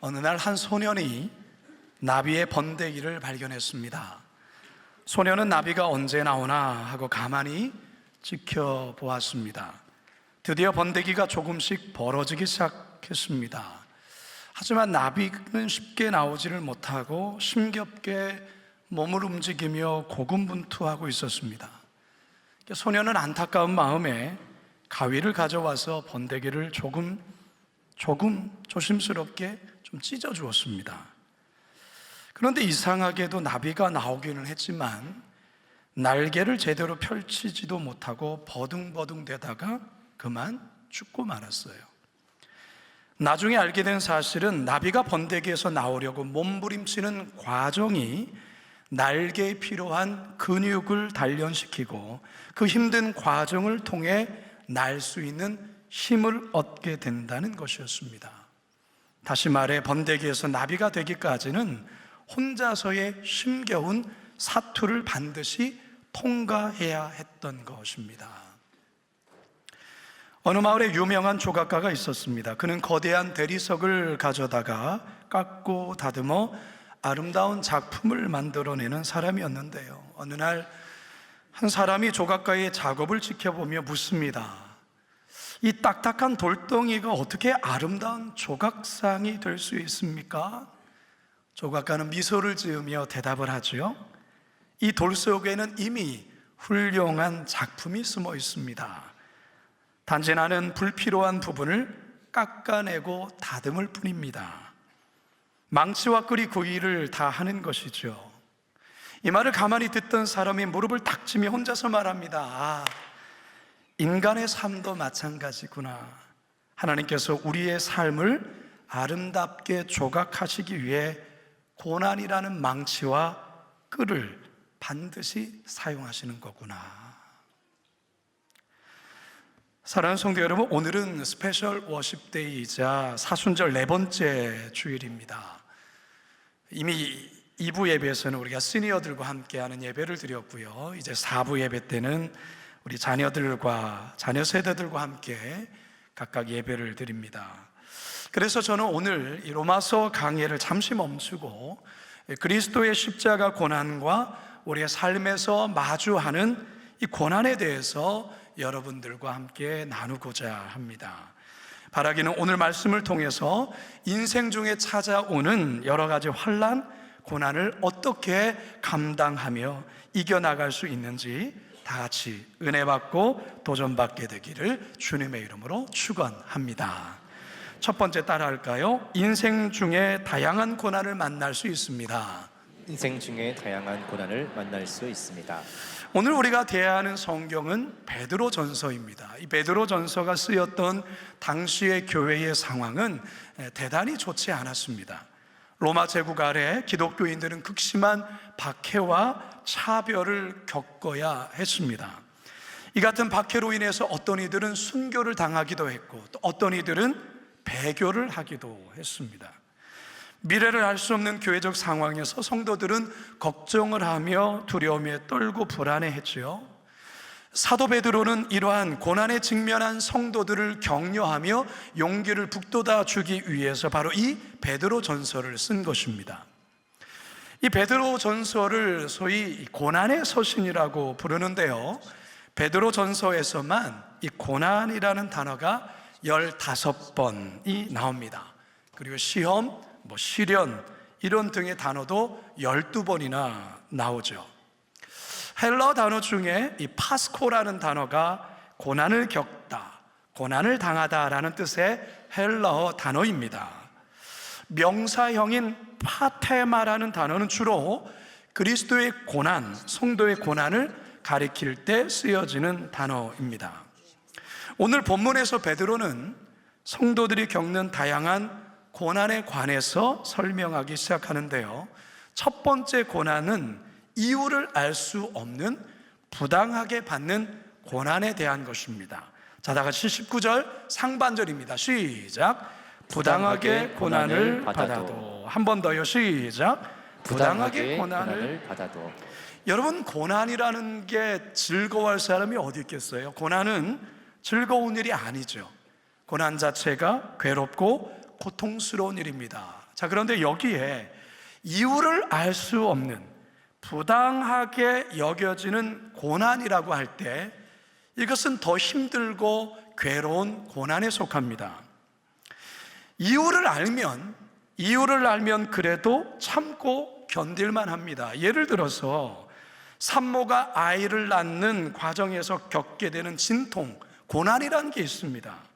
어느 날 한 소년이 나비의 번데기를 발견했습니다. 소년은 나비가 언제 나오나 하고 가만히 지켜보았습니다. 드디어 번데기가 조금씩 벌어지기 시작했습니다. 하지만 나비는 쉽게 나오지를 못하고 힘겹게 몸을 움직이며 고군분투하고 있었습니다. 소년은 안타까운 마음에 가위를 가져와서 번데기를 조금 조심스럽게 좀 찢어 주었습니다. 그런데 이상하게도 나비가 나오기는 했지만 날개를 제대로 펼치지도 못하고 버둥버둥 대다가 그만 죽고 말았어요. 나중에 알게 된 사실은 나비가 번데기에서 나오려고 몸부림치는 과정이 날개에 필요한 근육을 단련시키고 그 힘든 과정을 통해 날 수 있는 힘을 얻게 된다는 것이었습니다. 다시 말해 번데기에서 나비가 되기까지는 혼자서의 힘겨운 사투를 반드시 통과해야 했던 것입니다. 어느 마을에 유명한 조각가가 있었습니다. 그는 거대한 대리석을 가져다가 깎고 다듬어 아름다운 작품을 만들어내는 사람이었는데요, 어느 날 한 사람이 조각가의 작업을 지켜보며 묻습니다. 이 딱딱한 돌덩이가 어떻게 아름다운 조각상이 될 수 있습니까? 조각가는 미소를 지으며 대답을 하죠. 이 돌 속에는 이미 훌륭한 작품이 숨어 있습니다. 단지 나는 불필요한 부분을 깎아내고 다듬을 뿐입니다. 망치와 끄리 구이를 다 하는 것이죠. 이 말을 가만히 듣던 사람이 무릎을 탁 치며 혼자서 말합니다. 인간의 삶도 마찬가지구나. 하나님께서 우리의 삶을 아름답게 조각하시기 위해 고난이라는 망치와 끌을 반드시 사용하시는 거구나. 사랑하는 성도 여러분, 오늘은 스페셜 워십데이이자 사순절 4번째 주일입니다. 이미 2부 예배에서는 우리가 시니어들과 함께하는 예배를 드렸고요, 이제 4부 예배 때는 우리 자녀들과 자녀 세대들과 함께 각각 예배를 드립니다. 그래서 저는 오늘 이 로마서 강해를 잠시 멈추고 그리스도의 십자가 고난과 우리의 삶에서 마주하는 이 고난에 대해서 여러분들과 함께 나누고자 합니다. 바라기는 오늘 말씀을 통해서 인생 중에 찾아오는 여러 가지 환난, 고난을 어떻게 감당하며 이겨나갈 수 있는지 다 같이 은혜 받고 도전받게 되기를 주님의 이름으로 축원합니다. 첫 번째 따라할까요? 인생 중에 다양한 고난을 만날 수 있습니다. 인생 중에 다양한 고난을 만날 수 있습니다. 오늘 우리가 대하는 성경은 베드로전서입니다. 이 베드로전서가 쓰였던 당시의 교회의 상황은 대단히 좋지 않았습니다. 로마 제국 아래 기독교인들은 극심한 박해와 차별을 겪어야 했습니다. 이 같은 박해로 인해서 어떤 이들은 순교를 당하기도 했고 또 어떤 이들은 배교를 하기도 했습니다. 미래를 알 수 없는 교회적 상황에서 성도들은 걱정을 하며 두려움에 떨고 불안해했지요. 사도 베드로는 이러한 고난에 직면한 성도들을 격려하며 용기를 북돋아 주기 위해서 바로 이 베드로전서를 쓴 것입니다. 이 베드로전서를 소위 고난의 서신이라고 부르는데요, 베드로전서에서만 이 고난이라는 단어가 15번이 나옵니다. 그리고 시험, 시련 이런 등의 단어도 12번이나 나오죠. 헬러 단어 중에 이 파스코라는 단어가 고난을 겪다, 고난을 당하다라는 뜻의 헬러 단어입니다. 명사형인 파테마라는 단어는 주로 그리스도의 고난, 성도의 고난을 가리킬 때 쓰여지는 단어입니다. 오늘 본문에서 베드로는 성도들이 겪는 다양한 고난에 관해서 설명하기 시작하는데요, 첫 번째 고난은 이유를 알 수 없는 부당하게 받는 고난에 대한 것입니다. 자, 다 같이 19절 상반절입니다. 시작. 부당하게 고난을 받아도. 한 번 더요. 시작. 부당하게 고난을 받아도. 여러분, 고난이라는 게 즐거워할 사람이 어디 있겠어요? 고난은 즐거운 일이 아니죠. 고난 자체가 괴롭고 고통스러운 일입니다. 자, 그런데 여기에 이유를 알 수 없는 부당하게 여겨지는 고난이라고 할 때 이것은 더 힘들고 괴로운 고난에 속합니다. 이유를 알면 그래도 참고 견딜만 합니다. 예를 들어서 산모가 아이를 낳는 과정에서 겪게 되는 진통, 고난이라는 게 있습니다.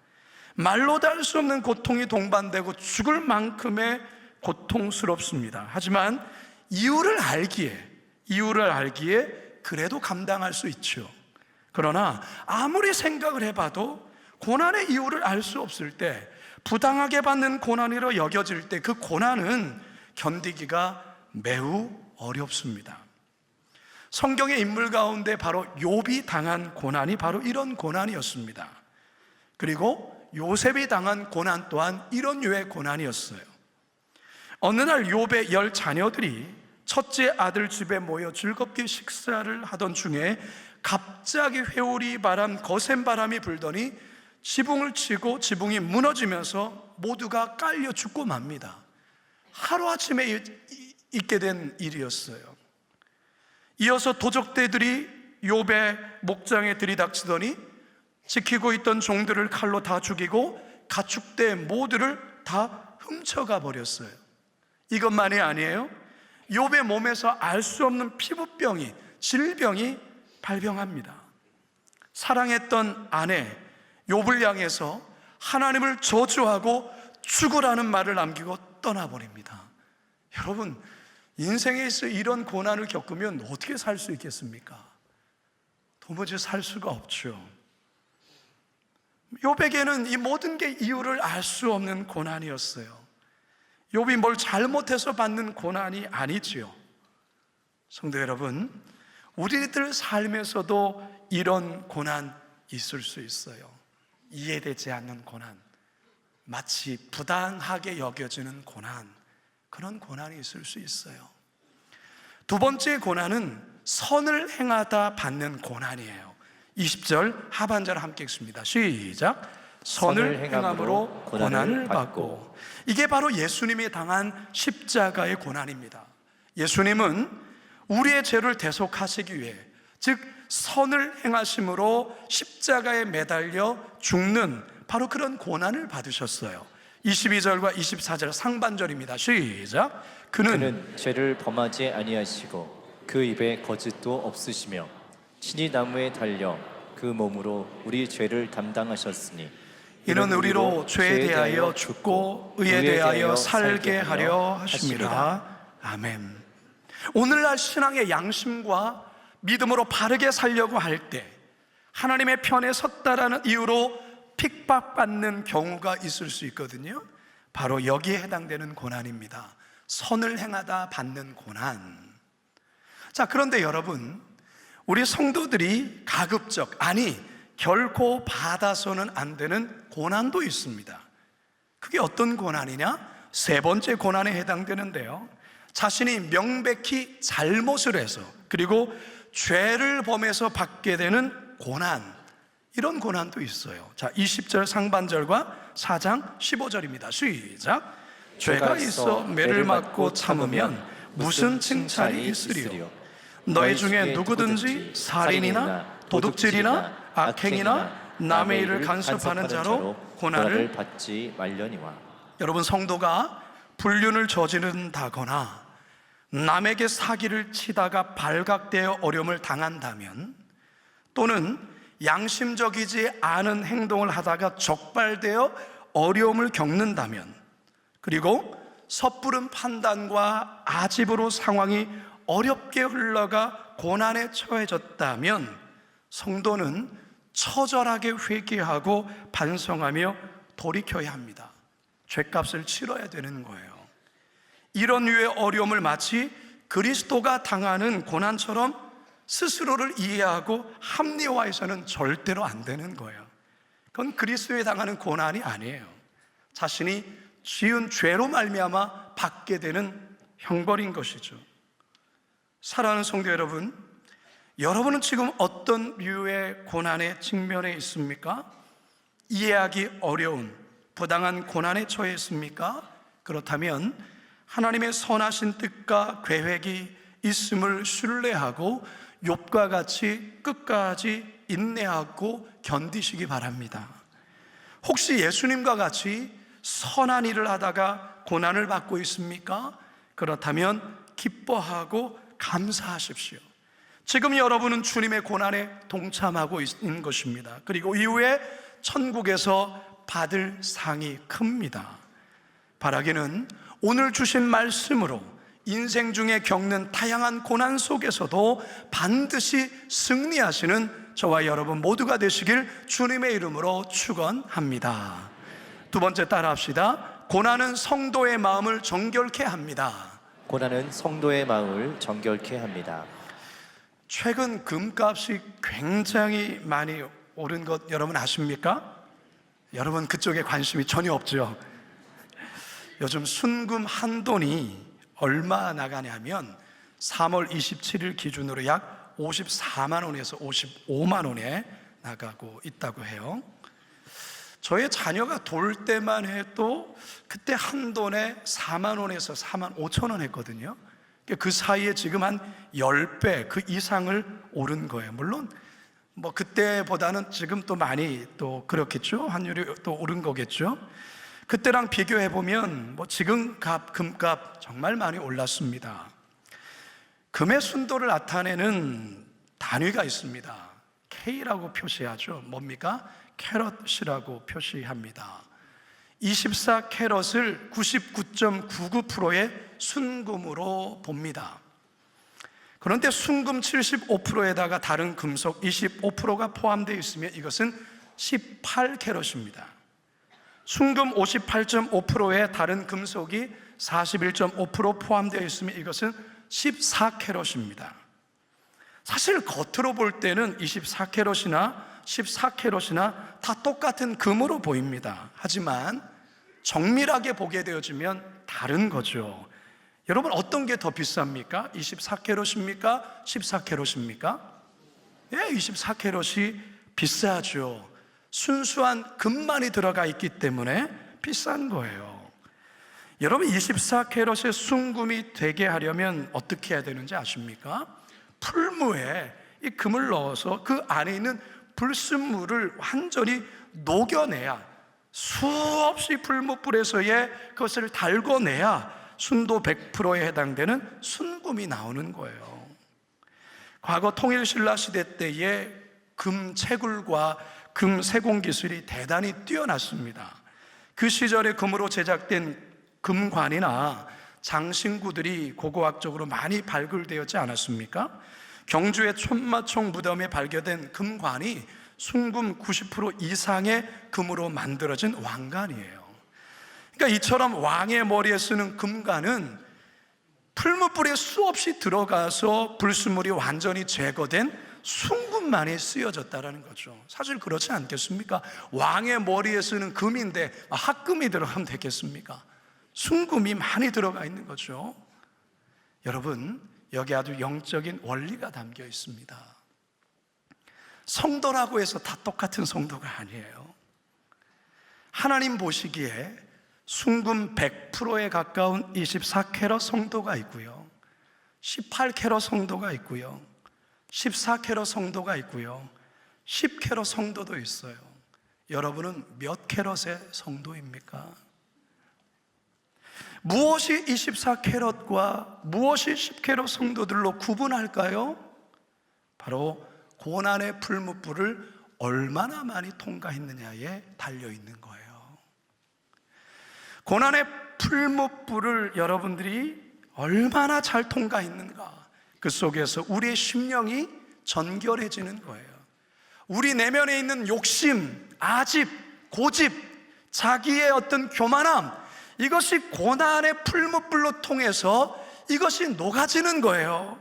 말로도 할 수 없는 고통이 동반되고 죽을 만큼의 고통스럽습니다. 하지만 이유를 알기에 그래도 감당할 수 있죠. 그러나 아무리 생각을 해봐도 고난의 이유를 알 수 없을 때, 부당하게 받는 고난으로 여겨질 때 그 고난은 견디기가 매우 어렵습니다. 성경의 인물 가운데 바로 욥이 당한 고난이 바로 이런 고난이었습니다. 그리고 요셉이 당한 고난 또한 이런 류의 고난이었어요. 어느 날 욥의 10 자녀들이 첫째 아들 집에 모여 즐겁게 식사를 하던 중에 갑자기 회오리 바람, 거센 바람이 불더니 지붕을 치고 지붕이 무너지면서 모두가 깔려 죽고 맙니다. 하루아침에 있게 된 일이었어요. 이어서 도적대들이 욥의 목장에 들이닥치더니 지키고 있던 종들을 칼로 다 죽이고 가축대 모두를 다 훔쳐가 버렸어요. 이것만이 아니에요. 욥의 몸에서 알 수 없는 피부병이, 질병이 발병합니다. 사랑했던 아내 욥을 향해서 하나님을 저주하고 죽으라는 말을 남기고 떠나버립니다. 여러분, 인생에 있어 이런 고난을 겪으면 어떻게 살 수 있겠습니까? 도무지 살 수가 없죠. 욥에게는 이 모든 게 이유를 알 수 없는 고난이었어요. 욥이 뭘 잘못해서 받는 고난이 아니지요. 성도 여러분, 우리들 삶에서도 이런 고난 있을 수 있어요. 이해되지 않는 고난, 마치 부당하게 여겨지는 고난, 그런 고난이 있을 수 있어요. 두 번째 고난은 선을 행하다 받는 고난이에요. 20절 하반절 함께 읽습니다. 시작. 선을 행함으로 고난을 받고. 이게 바로 예수님이 당한 십자가의 고난입니다. 예수님은 우리의 죄를 대속하시기 위해, 즉 선을 행하심으로 십자가에 매달려 죽는 바로 그런 고난을 받으셨어요. 22절과 24절 상반절입니다. 시작. 그는 죄를 범하지 아니하시고 그 입에 거짓도 없으시며 친히 나무에 달려 그 몸으로 우리 죄를 담당하셨으니 이는 우리로 죄에 대하여 죽고 의에 대하여 살게 하려 하심이라. 아멘. 오늘날 신앙의 양심과 믿음으로 바르게 살려고 할 때 하나님의 편에 섰다라는 이유로 핍박받는 경우가 있을 수 있거든요. 바로 여기에 해당되는 고난입니다. 선을 행하다 받는 고난. 자, 그런데 여러분, 우리 성도들이 가급적, 아니 결코 받아서는 안 되는 고난도 있습니다. 그게 어떤 고난이냐? 세 번째 고난에 해당되는데요, 자신이 명백히 잘못을 해서 그리고 죄를 범해서 받게 되는 고난, 이런 고난도 있어요. 자, 20절 상반절과 4장 15절입니다. 시작. 죄가 있어 매를 맞고 참으면 무슨 칭찬이 있으리요? 너희 중에 누구든지 살인이나 도둑질이나 악행이나 남의 일을 간섭하는 자로 고난을 받지 말려니와. 여러분, 성도가 불륜을 저지른다거나 남에게 사기를 치다가 발각되어 어려움을 당한다면, 또는 양심적이지 않은 행동을 하다가 적발되어 어려움을 겪는다면, 그리고 섣부른 판단과 아집으로 상황이 어렵게 흘러가 고난에 처해졌다면 성도는 처절하게 회개하고 반성하며 돌이켜야 합니다. 죄값을 치러야 되는 거예요. 이런 류의 어려움을 마치 그리스도가 당하는 고난처럼 스스로를 이해하고 합리화해서는 절대로 안 되는 거예요. 그건 그리스도에 당하는 고난이 아니에요. 자신이 지은 죄로 말미암아 받게 되는 형벌인 것이죠. 사랑하는 성도 여러분, 여러분은 지금 어떤 류의 고난에 직면해 있습니까? 이해하기 어려운 부당한 고난에 처해 있습니까? 그렇다면 하나님의 선하신 뜻과 계획이 있음을 신뢰하고 욥과 같이 끝까지 인내하고 견디시기 바랍니다. 혹시 예수님과 같이 선한 일을 하다가 고난을 받고 있습니까? 그렇다면 기뻐하고 감사하십시오. 지금 여러분은 주님의 고난에 동참하고 있는 것입니다. 그리고 이후에 천국에서 받을 상이 큽니다. 바라기는 오늘 주신 말씀으로 인생 중에 겪는 다양한 고난 속에서도 반드시 승리하시는 저와 여러분 모두가 되시길 주님의 이름으로 축원합니다. 두 번째 따라합시다. 고난은 성도의 마음을 정결케 합니다. 고난은 성도의 마음을 정결케 합니다. 최근 금값이 굉장히 많이 오른 것 여러분 아십니까? 여러분 그쪽에 관심이 전혀 없죠? 요즘 순금 한 돈이 얼마 나가냐면 3월 27일 기준으로 약 54만 원에서 55만 원에 나가고 있다고 해요. 저의 자녀가 돌 때만 해도 그때 한 돈에 4만 원에서 4만 5천 원 했거든요. 그 사이에 지금 한 10배 그 이상을 오른 거예요. 물론 뭐 그때보다는 지금 또 많이 또 그렇겠죠. 환율이 또 오른 거겠죠. 그때랑 비교해 보면 뭐 지금 금값 정말 많이 올랐습니다. 금의 순도를 나타내는 단위가 있습니다. K라고 표시하죠. 뭡니까? 캐럿이라고 표시합니다. 24캐럿을 99.99%의 순금으로 봅니다. 그런데 순금 75%에다가 다른 금속 25%가 포함되어 있으면 이것은 18캐럿입니다. 순금 58.5%에 다른 금속이 41.5% 포함되어 있으면 이것은 14캐럿입니다. 사실 겉으로 볼 때는 24캐럿이나 14캐럿이나 다 똑같은 금으로 보입니다. 하지만 정밀하게 보게 되어지면 다른 거죠. 여러분 어떤 게 더 비쌉니까? 24캐럿입니까? 14캐럿입니까? 예, 24캐럿이 비싸죠. 순수한 금만이 들어가 있기 때문에 비싼 거예요. 여러분 24캐럿의 순금이 되게 하려면 어떻게 해야 되는지 아십니까? 풀무에 이 금을 넣어서 그 안에 있는 불순물을 완전히 녹여내야, 수없이 풀무불에서의 그것을 달궈내야 순도 100%에 해당되는 순금이 나오는 거예요. 과거 통일신라 시대 때에 금 채굴과 금 세공 기술이 대단히 뛰어났습니다. 그 시절에 금으로 제작된 금관이나 장신구들이 고고학적으로 많이 발굴되었지 않았습니까? 경주의 촌마총 무덤에 발견된 금관이 순금 90% 이상의 금으로 만들어진 왕관이에요. 그러니까 이처럼 왕의 머리에 쓰는 금관은 풀무불에 수없이 들어가서 불순물이 완전히 제거된 순금만이 쓰여졌다는 거죠. 사실 그렇지 않겠습니까? 왕의 머리에 쓰는 금인데 핫금이 들어가면 되겠습니까? 순금이 많이 들어가 있는 거죠. 여러분 여기 아주 영적인 원리가 담겨 있습니다. 성도라고 해서 다 똑같은 성도가 아니에요. 하나님 보시기에 순금 100%에 가까운 24캐럿 성도가 있고요, 18캐럿 성도가 있고요, 14캐럿 성도가 있고요, 10캐럿 성도도 있어요. 여러분은 몇 캐럿의 성도입니까? 무엇이 24캐럿과 무엇이 10캐럿 성도들로 구분할까요? 바로 고난의 풀무불을 얼마나 많이 통과했느냐에 달려있는 거예요. 고난의 풀무불을 여러분들이 얼마나 잘 통과했는가, 그 속에서 우리의 심령이 전결해지는 거예요. 우리 내면에 있는 욕심, 아집, 고집, 자기의 어떤 교만함, 이것이 고난의 풀무불로 통해서 이것이 녹아지는 거예요.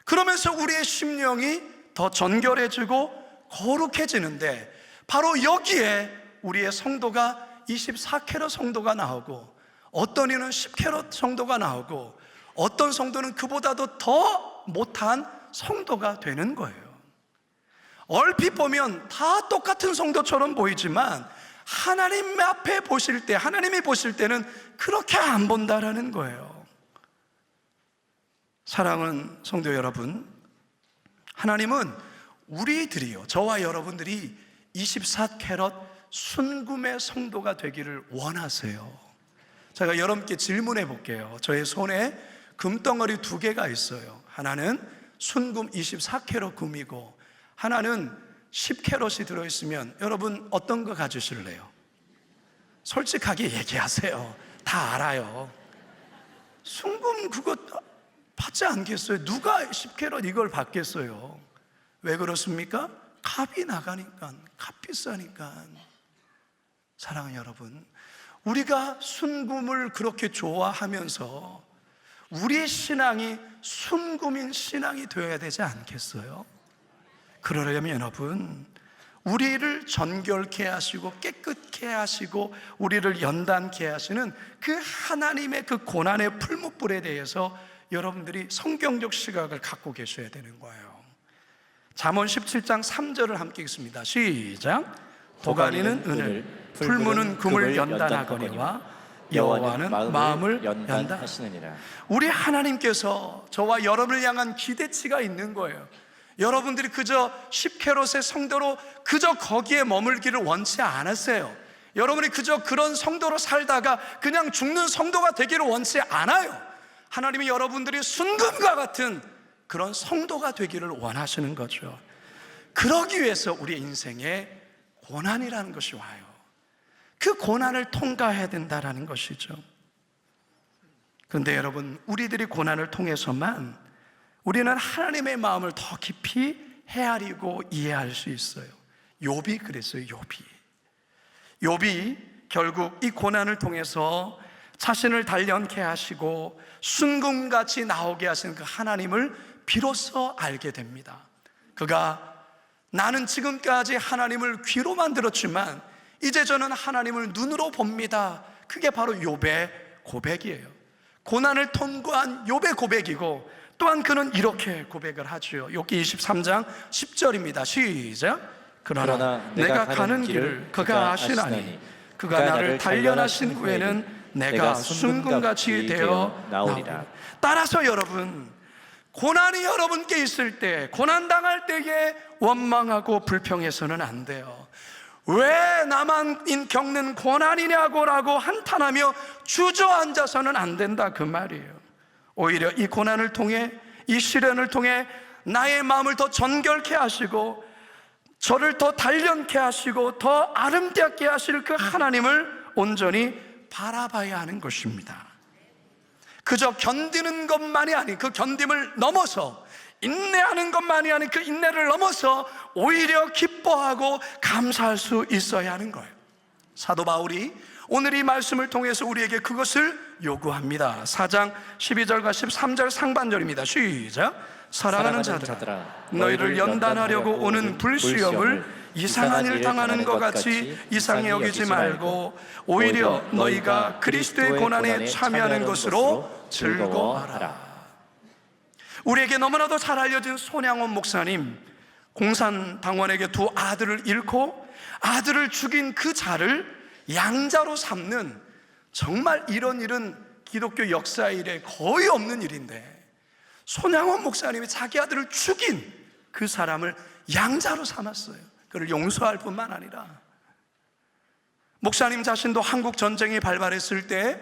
그러면서 우리의 심령이 더 전결해지고 거룩해지는데, 바로 여기에 우리의 성도가 24캐럿 성도가 나오고, 어떤 이는 10캐럿 성도가 나오고, 어떤 성도는 그보다도 더 못한 성도가 되는 거예요. 얼핏 보면 다 똑같은 성도처럼 보이지만 하나님 앞에 보실 때, 하나님이 보실 때는 그렇게 안 본다라는 거예요. 사랑하는 성도 여러분, 하나님은 우리들이요, 저와 여러분들이 24캐럿 순금의 성도가 되기를 원하세요. 제가 여러분께 질문해 볼게요. 저의 손에 금덩어리 2개가 있어요. 하나는 순금 24캐럿 금이고 하나는 10캐럿이 들어있으면 여러분 어떤 거 가지실래요? 솔직하게 얘기하세요. 다 알아요. 순금 그거 받지 않겠어요? 누가 10캐럿 이걸 받겠어요? 왜 그렇습니까? 값이 나가니까, 값 비싸니까. 사랑하는 여러분, 우리가 순금을 그렇게 좋아하면서 우리의 신앙이 순금인 신앙이 되어야 되지 않겠어요? 그러려면 여러분, 우리를 정결케 하시고 깨끗게 하시고 우리를 연단케 하시는 그 하나님의 그 고난의 풀무불에 대해서 여러분들이 성경적 시각을 갖고 계셔야 되는 거예요. 잠언 17장 3절을 함께 읽습니다. 시작. 도가니는 은을, 풀무는 금을 연단하거니와 여호와는 마음을 연단하시느니라. 우리 하나님께서 저와 여러분을 향한 기대치가 있는 거예요. 여러분들이 그저 10캐롯의 성도로 그저 거기에 머물기를 원치 않았어요. 여러분이 그저 그런 성도로 살다가 그냥 죽는 성도가 되기를 원치 않아요. 하나님이 여러분들이 순금과 같은 그런 성도가 되기를 원하시는 거죠. 그러기 위해서 우리 인생에 고난이라는 것이 와요. 그 고난을 통과해야 된다는 것이죠. 그런데 여러분, 우리들이 고난을 통해서만 우리는 하나님의 마음을 더 깊이 헤아리고 이해할 수 있어요. 욥이 그랬어요. 욥이 결국 이 고난을 통해서 자신을 단련케 하시고 순금같이 나오게 하시는 그 하나님을 비로소 알게 됩니다. 그가 나는 지금까지 하나님을 귀로만 들었지만 이제 저는 하나님을 눈으로 봅니다. 그게 바로 욥의 고백이에요. 고난을 통과한 욥의 고백이고 또한 그는 이렇게 고백을 하죠. 욥기 23장 10절입니다. 시작. 그러나 내가 가는 길을 그가 아시나니 그가 나를 단련하신 후에는 내가 순금같이 되어 나오리라. 따라서 여러분, 고난이 여러분께 있을 때, 고난당할 때에 원망하고 불평해서는 안 돼요. 왜 나만 겪는 고난이냐고라고 한탄하며 주저앉아서는 안 된다, 그 말이에요. 오히려 이 고난을 통해, 이 시련을 통해 나의 마음을 더 정결케 하시고 저를 더 단련케 하시고 더 아름답게 하실 그 하나님을 온전히 바라봐야 하는 것입니다. 그저 견디는 것만이 아닌, 그 견딤을 넘어서 인내하는 것만이 아닌 그 인내를 넘어서 오히려 기뻐하고 감사할 수 있어야 하는 거예요. 사도 바울이 오늘 이 말씀을 통해서 우리에게 그것을 요구합니다. 4장 12절과 13절 상반절입니다. 시작. 사랑하는 자들아, 너희를 연단하려고 오는 불시험을 이상한 일 당하는 것 같이 이상히 여기지 말고 오히려 너희가 그리스도의 고난에 참여하는 것으로 즐거워하라. 우리에게 너무나도 잘 알려진 손양원 목사님, 공산당원에게 2 아들을 잃고 아들을 죽인 그 자를 양자로 삼는, 정말 이런 일은 기독교 역사 일에 거의 없는 일인데 손양원 목사님이 자기 아들을 죽인 그 사람을 양자로 삼았어요. 그를 용서할 뿐만 아니라 목사님 자신도 한국 전쟁이 발발했을 때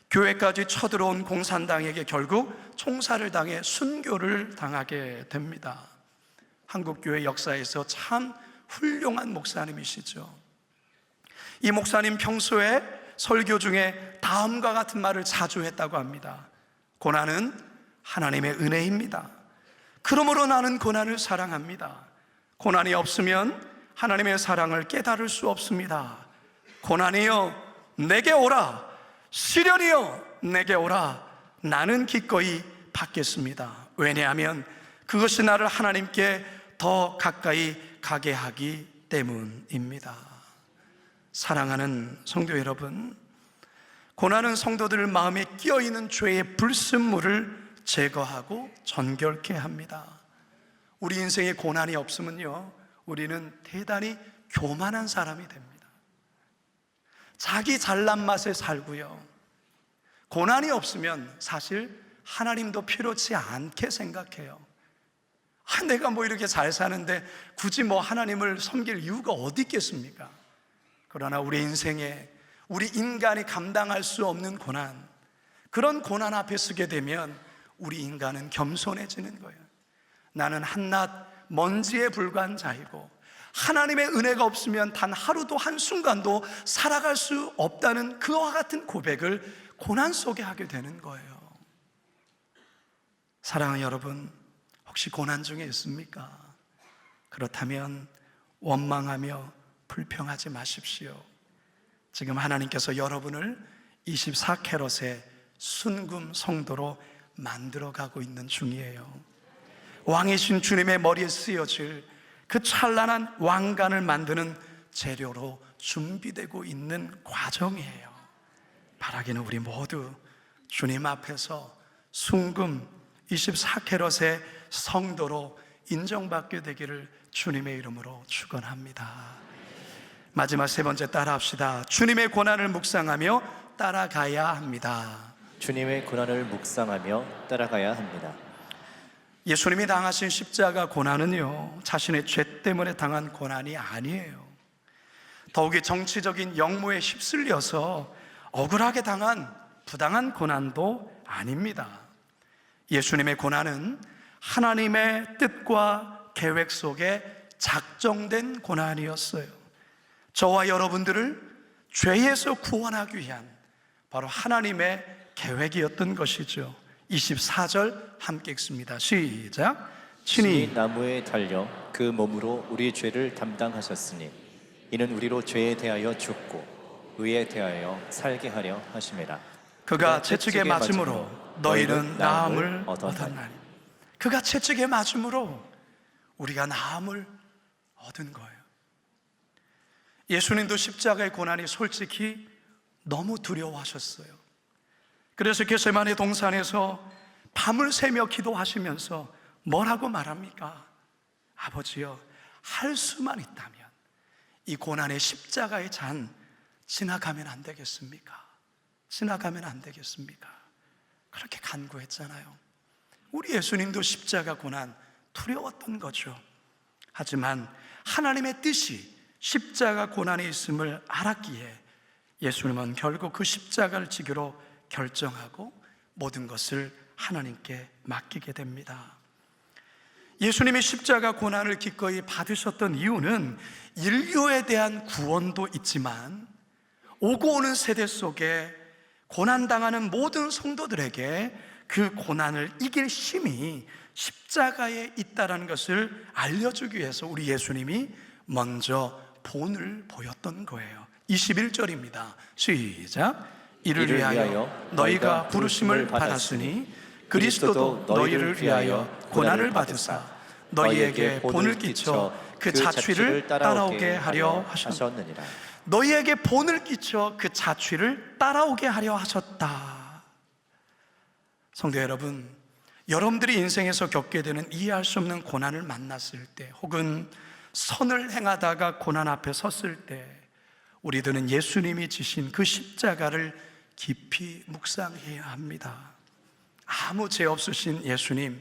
교회까지 쳐들어온 공산당에게 결국 총살을 당해 순교를 당하게 됩니다. 한국 교회 역사에서 참 훌륭한 목사님이시죠. 이 목사님 평소에 설교 중에 다음과 같은 말을 자주 했다고 합니다. 고난은 하나님의 은혜입니다. 그러므로 나는 고난을 사랑합니다. 고난이 없으면 하나님의 사랑을 깨달을 수 없습니다. 고난이여 내게 오라, 시련이여 내게 오라, 나는 기꺼이 받겠습니다. 왜냐하면 그것이 나를 하나님께 더 가까이 가게 하기 때문입니다. 사랑하는 성도 여러분, 고난은 성도들 마음에 끼어있는 죄의 불순물을 제거하고 정결케 합니다. 우리 인생에 고난이 없으면요, 우리는 대단히 교만한 사람이 됩니다. 자기 잘난 맛에 살고요. 고난이 없으면 사실 하나님도 필요치 않게 생각해요. 내가 뭐 이렇게 잘 사는데 굳이 뭐 하나님을 섬길 이유가 어디 있겠습니까? 그러나 우리 인생에 우리 인간이 감당할 수 없는 고난, 그런 고난 앞에 서게 되면 우리 인간은 겸손해지는 거예요. 나는 한낱 먼지에 불과한 자이고 하나님의 은혜가 없으면 단 하루도 한순간도 살아갈 수 없다는 그와 같은 고백을 고난 속에 하게 되는 거예요. 사랑하는 여러분, 혹시 고난 중에 있습니까? 그렇다면 원망하며 불평하지 마십시오. 지금 하나님께서 여러분을 24캐럿의 순금 성도로 만들어가고 있는 중이에요. 왕이신 주님의 머리에 쓰여질 그 찬란한 왕관을 만드는 재료로 준비되고 있는 과정이에요. 바라기는 우리 모두 주님 앞에서 순금 24캐럿의 성도로 인정받게 되기를 주님의 이름으로 축원합니다. 마지막 세 번째 따라합시다. 주님의 고난을 묵상하며 따라가야 합니다. 주님의 고난을 묵상하며 따라가야 합니다. 예수님이 당하신 십자가 고난은요, 자신의 죄 때문에 당한 고난이 아니에요. 더욱이 정치적인 역모에 휩쓸려서 억울하게 당한 부당한 고난도 아닙니다. 예수님의 고난은 하나님의 뜻과 계획 속에 작정된 고난이었어요. 저와 여러분들을 죄에서 구원하기 위한 바로 하나님의 계획이었던 것이죠. 24절 함께 읽습니다. 시작. 친히 나무에 달려 그 몸으로 우리의 죄를 담당하셨으니 이는 우리로 죄에 대하여 죽고 의에 대하여 살게 하려 하심이라. 그가 채찍에 맞음으로 너희는 나음을 얻었나니. 그가 채찍에 맞음으로 우리가 나음을 얻은 거예요. 예수님도 십자가의 고난이 솔직히 너무 두려워하셨어요. 그래서 겟세마네 동산에서 밤을 새며 기도하시면서 뭐라고 말합니까? 아버지여, 할 수만 있다면 이 고난의 십자가의 잔 지나가면 안 되겠습니까? 지나가면 안 되겠습니까? 그렇게 간구했잖아요. 우리 예수님도 십자가 고난 두려웠던 거죠. 하지만 하나님의 뜻이 십자가 고난이 있음을 알았기에 예수님은 결국 그 십자가를 지기로 결정하고 모든 것을 하나님께 맡기게 됩니다. 예수님이 십자가 고난을 기꺼이 받으셨던 이유는 인류에 대한 구원도 있지만 오고 오는 세대 속에 고난당하는 모든 성도들에게 그 고난을 이길 힘이 십자가에 있다는 것을 알려주기 위해서 우리 예수님이 먼저 본을 보였던 거예요. 21절입니다. 시작. 이를 위하여 너희가 부르심을 받았으니 그리스도도 너희를 위하여 고난을 받으사 너희에게 본을 끼쳐 그 자취를 따라오게 하려 하셨느니라. 너희에게 본을 끼쳐 그 자취를 따라오게 하려 하셨다. 성도 여러분, 여러분들이 인생에서 겪게 되는 이해할 수 없는 고난을 만났을 때, 혹은 선을 행하다가 고난 앞에 섰을 때, 우리들은 예수님이 지신 그 십자가를 깊이 묵상해야 합니다. 아무 죄 없으신 예수님,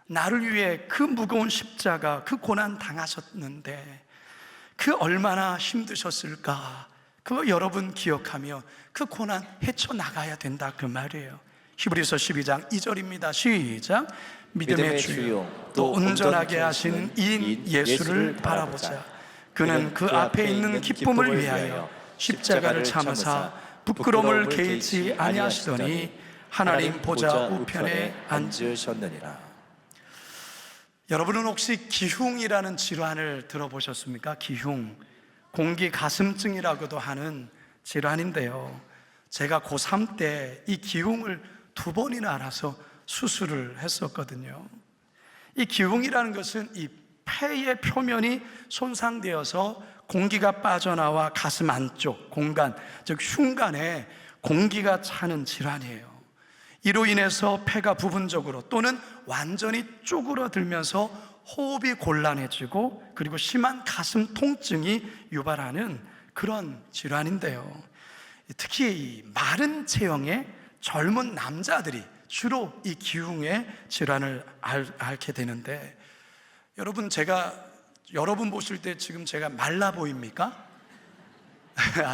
나를 위해 그 무거운 십자가, 그 고난 당하셨는데 그 얼마나 힘드셨을까, 그거 여러분 기억하며 그 고난 헤쳐나가야 된다, 그 말이에요. 히브리서 12장 2절입니다. 시작. 믿음의 주요 또 온전하게 하신 이인 예수를 바라보자. 그는 그 앞에 있는 기쁨을 위하여 십자가를 참으사 부끄러움을 개의치 아니하시더니 하나님 보좌 우편에 앉으셨느니라. 여러분은 혹시 기흉이라는 질환을 들어보셨습니까? 기흉, 공기 가슴증이라고도 하는 질환인데요, 제가 고3 때 이 기흉을 2번이나 알아서 수술을 했었거든요. 이 기흉이라는 것은 이 폐의 표면이 손상되어서 공기가 빠져나와 가슴 안쪽 공간, 즉 흉관에 공기가 차는 질환이에요. 이로 인해서 폐가 부분적으로 또는 완전히 쪼그러들면서 호흡이 곤란해지고 그리고 심한 가슴 통증이 유발하는 그런 질환인데요, 특히 이 마른 체형의 젊은 남자들이 주로 이 기흉의 질환을 앓게 되는데, 여러분 보실 때 지금 제가 말라 보입니까?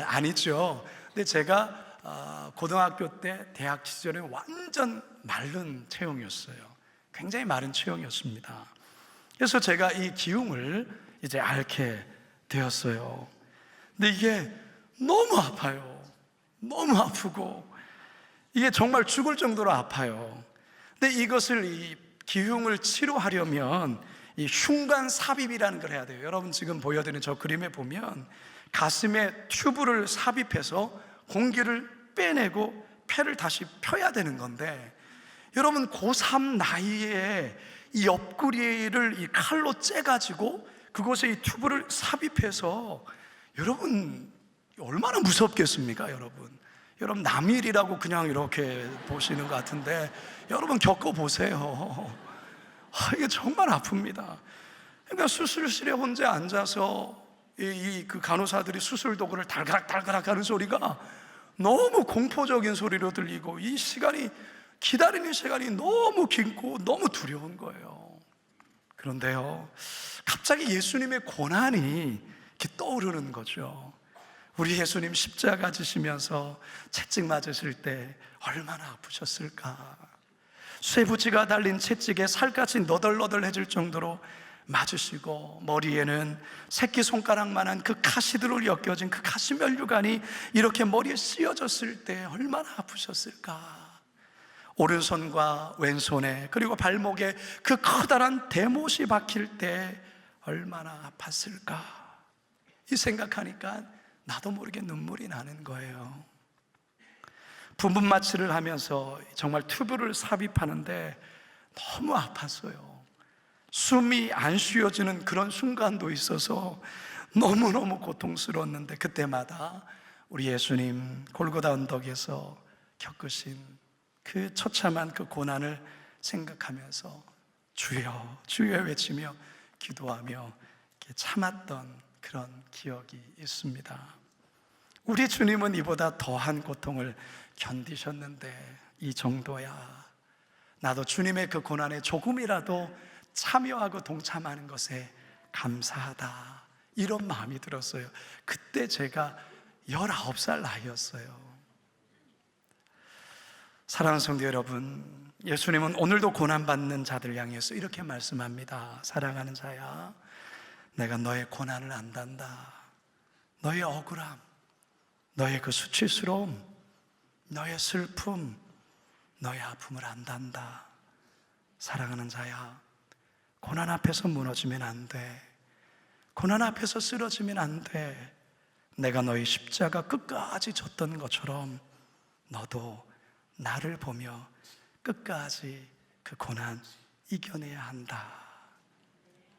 아니죠. 근데 제가 고등학교 때, 대학 시절에 완전 마른 체형이었어요. 굉장히 마른 체형이었습니다. 그래서 제가 이 기흉을 이제 앓게 되었어요. 근데 이게 너무 아파요. 너무 아프고 이게 정말 죽을 정도로 아파요. 근데 이것을, 이 기흉을 치료하려면 이 흉관 삽입이라는 걸 해야 돼요. 여러분 지금 보여드리는 저 그림에 보면 가슴에 튜브를 삽입해서 공기를 빼내고 폐를 다시 펴야 되는 건데, 여러분 고3 나이에 이 옆구리를 이 칼로 째가지고 그곳에 이 튜브를 삽입해서, 여러분 얼마나 무섭겠습니까? 여러분 남일이라고 그냥 이렇게 보시는 것 같은데, 여러분 겪어보세요. 이게 정말 아픕니다. 그러니까 수술실에 혼자 앉아서 그 간호사들이 수술 도구를 달가락 하는 소리가 너무 공포적인 소리로 들리고, 이 시간이, 기다리는 시간이 너무 길고 너무 두려운 거예요. 그런데요, 갑자기 예수님의 고난이 이렇게 떠오르는 거죠. 우리 예수님 십자가 지시면서 채찍 맞으실 때 얼마나 아프셨을까. 쇠붙이가 달린 채찍에 살갗이 너덜너덜해질 정도로 맞으시고, 머리에는 새끼손가락만한 그 가시들을 엮여진 그 가시면류관이 이렇게 머리에 씌어졌을 때 얼마나 아프셨을까. 오른손과 왼손에, 그리고 발목에 그 커다란 대못이 박힐 때 얼마나 아팠을까. 이 생각하니까 나도 모르게 눈물이 나는 거예요. 분분마취를 하면서 정말 튜브를 삽입하는데 너무 아팠어요. 숨이 안 쉬어지는 그런 순간도 있어서 너무너무 고통스러웠는데, 그때마다 우리 예수님 골고다 언덕에서 겪으신 그 처참한 그 고난을 생각하면서 주여 주여 외치며 기도하며 이렇게 참았던 그런 기억이 있습니다. 우리 주님은 이보다 더한 고통을 견디셨는데, 이 정도야. 나도 주님의 그 고난에 조금이라도 참여하고 동참하는 것에 감사하다, 이런 마음이 들었어요. 그때 제가 19살 나이였어요. 사랑하는 성도 여러분, 예수님은 오늘도 고난받는 자들 향해서 이렇게 말씀합니다. 사랑하는 자야, 내가 너의 고난을 안단다. 너의 억울함, 너의 그 수치스러움, 너의 슬픔, 너의 아픔을 안단다. 사랑하는 자야, 고난 앞에서 무너지면 안 돼. 고난 앞에서 쓰러지면 안 돼. 내가 너의 십자가 끝까지 졌던 것처럼 너도 나를 보며 끝까지 그 고난 이겨내야 한다.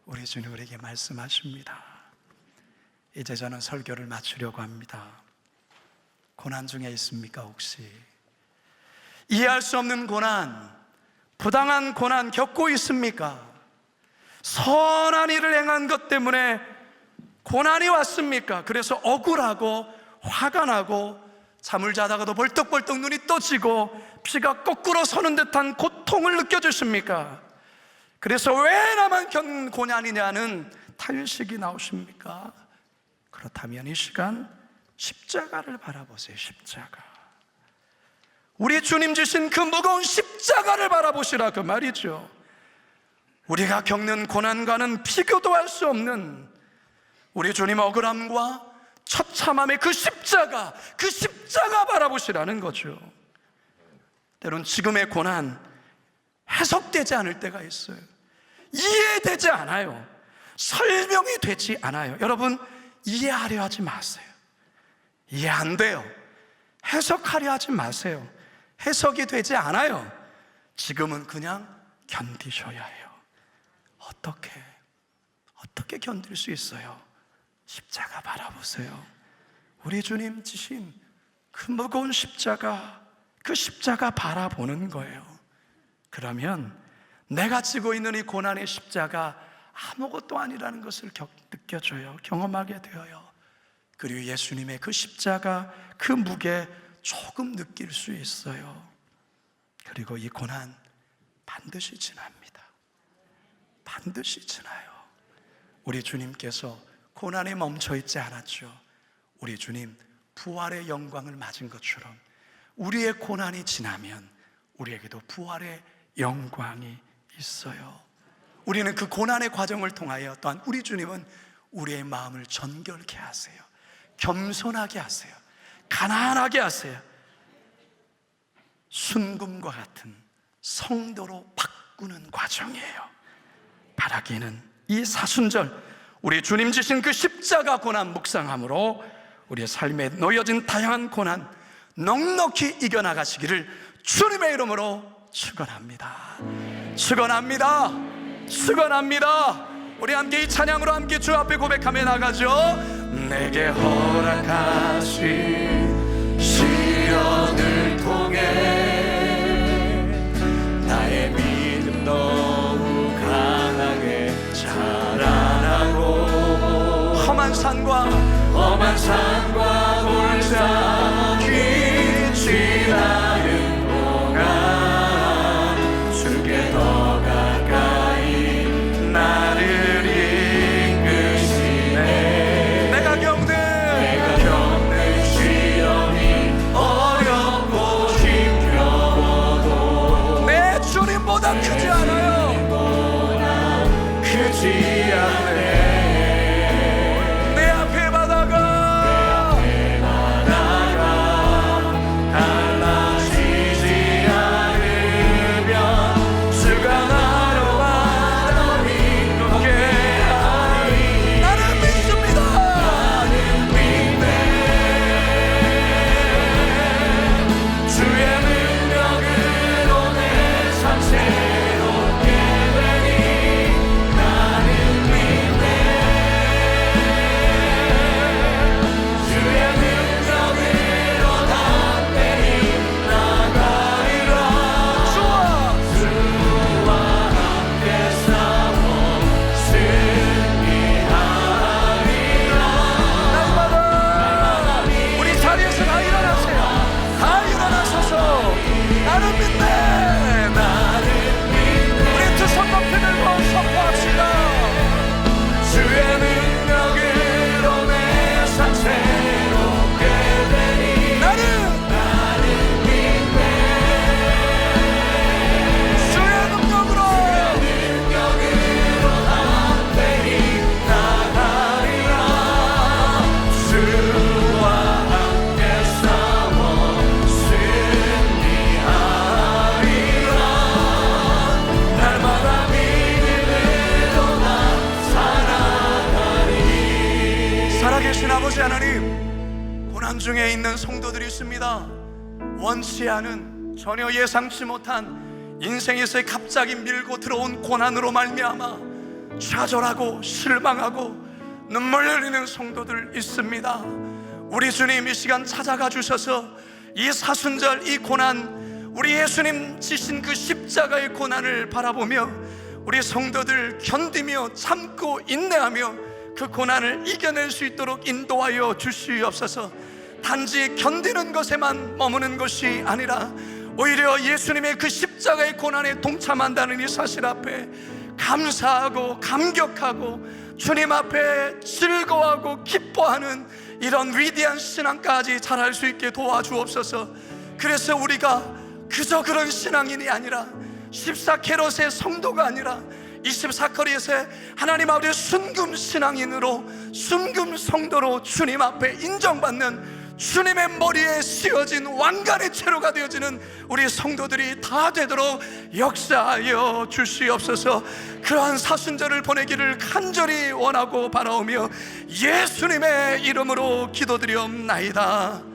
우리 주님 우리에게 말씀하십니다. 이제 저는 설교를 마치려고 합니다. 고난 중에 있습니까? 혹시 이해할 수 없는 고난, 부당한 고난 겪고 있습니까? 선한 일을 행한 것 때문에 고난이 왔습니까? 그래서 억울하고 화가 나고 잠을 자다가도 벌떡벌떡 눈이 떠지고 피가 거꾸로 서는 듯한 고통을 느껴지십니까? 그래서 왜 나만 겪는 고난이냐는 탄식이 나오십니까? 그렇다면 이 시간 십자가를 바라보세요. 십자가, 우리 주님 지신 그 무거운 십자가를 바라보시라, 그 말이죠. 우리가 겪는 고난과는 비교도 할 수 없는 우리 주님 억울함과 처참함의 그 십자가, 그 십자가 바라보시라는 거죠. 때론 지금의 고난 해석되지 않을 때가 있어요. 이해되지 않아요. 설명이 되지 않아요. 여러분, 이해하려 하지 마세요. 이해 안 돼요. 해석하려 하지 마세요. 해석이 되지 않아요. 지금은 그냥 견디셔야 해요. 어떻게 견딜 수 있어요? 십자가 바라보세요. 우리 주님 지신 그 무거운 십자가, 그 십자가 바라보는 거예요. 그러면 내가 지고 있는 이 고난의 십자가 아무것도 아니라는 것을 느껴져요. 경험하게 되어요. 그리고 예수님의 그 십자가, 그 무게 조금 느낄 수 있어요. 그리고 이 고난 반드시 지납니다. 반드시 지나요. 우리 주님께서 고난에 멈춰 있지 않았죠. 우리 주님 부활의 영광을 맞은 것처럼 우리의 고난이 지나면 우리에게도 부활의 영광이 있어요. 우리는 그 고난의 과정을 통하여 또한 우리 주님은 우리의 마음을 정결케 하세요. 겸손하게 하세요. 가난하게 하세요. 순금과 같은 성도로 바꾸는 과정이에요. 바라기는 이 사순절 우리 주님 지신 그 십자가 고난 묵상함으로 우리의 삶에 놓여진 다양한 고난 넉넉히 이겨나가시기를 주님의 이름으로 축원합니다. 축원합니다. 축원합니다. 우리 함께 이 찬양으로 함께 주 앞에 고백하며 나가죠. 내게 허락하신 시련을 통해 나의 믿음 더욱 강하게 자라나고 험한 산과 골짜기 지나는 동안 주께 더 가까이 나를 이끄시네. 내가 겪는 시련이 어렵고 힘겨워도 내 주님보다 크지 않아요. 크지 않네. 살아계신 아버지 하나님, 고난 중에 있는 성도들이 있습니다. 원치 않은, 전혀 예상치 못한 인생에서 갑자기 밀고 들어온 고난으로 말미암아 좌절하고 실망하고 눈물 흘리는 성도들 있습니다. 우리 주님 이 시간 찾아가 주셔서 이 사순절 이 고난, 우리 예수님 지신 그 십자가의 고난을 바라보며 우리 성도들 견디며 참고 인내하며 그 고난을 이겨낼 수 있도록 인도하여 주시옵소서. 단지 견디는 것에만 머무는 것이 아니라 오히려 예수님의 그 십자가의 고난에 동참한다는 이 사실 앞에 감사하고 감격하고 주님 앞에 즐거워하고 기뻐하는 이런 위대한 신앙까지 자랄 수 있게 도와주옵소서. 그래서 우리가 그저 그런 신앙인이 아니라 14캐럿의 성도가 아니라 24커리에서의 하나님 아버지의 순금 신앙인으로, 순금 성도로 주님 앞에 인정받는, 주님의 머리에 씌워진 왕관의 채로가 되어지는 우리 성도들이 다 되도록 역사하여 주시옵소서. 그러한 사순절을 보내기를 간절히 원하고 바라오며 예수님의 이름으로 기도드리옵나이다.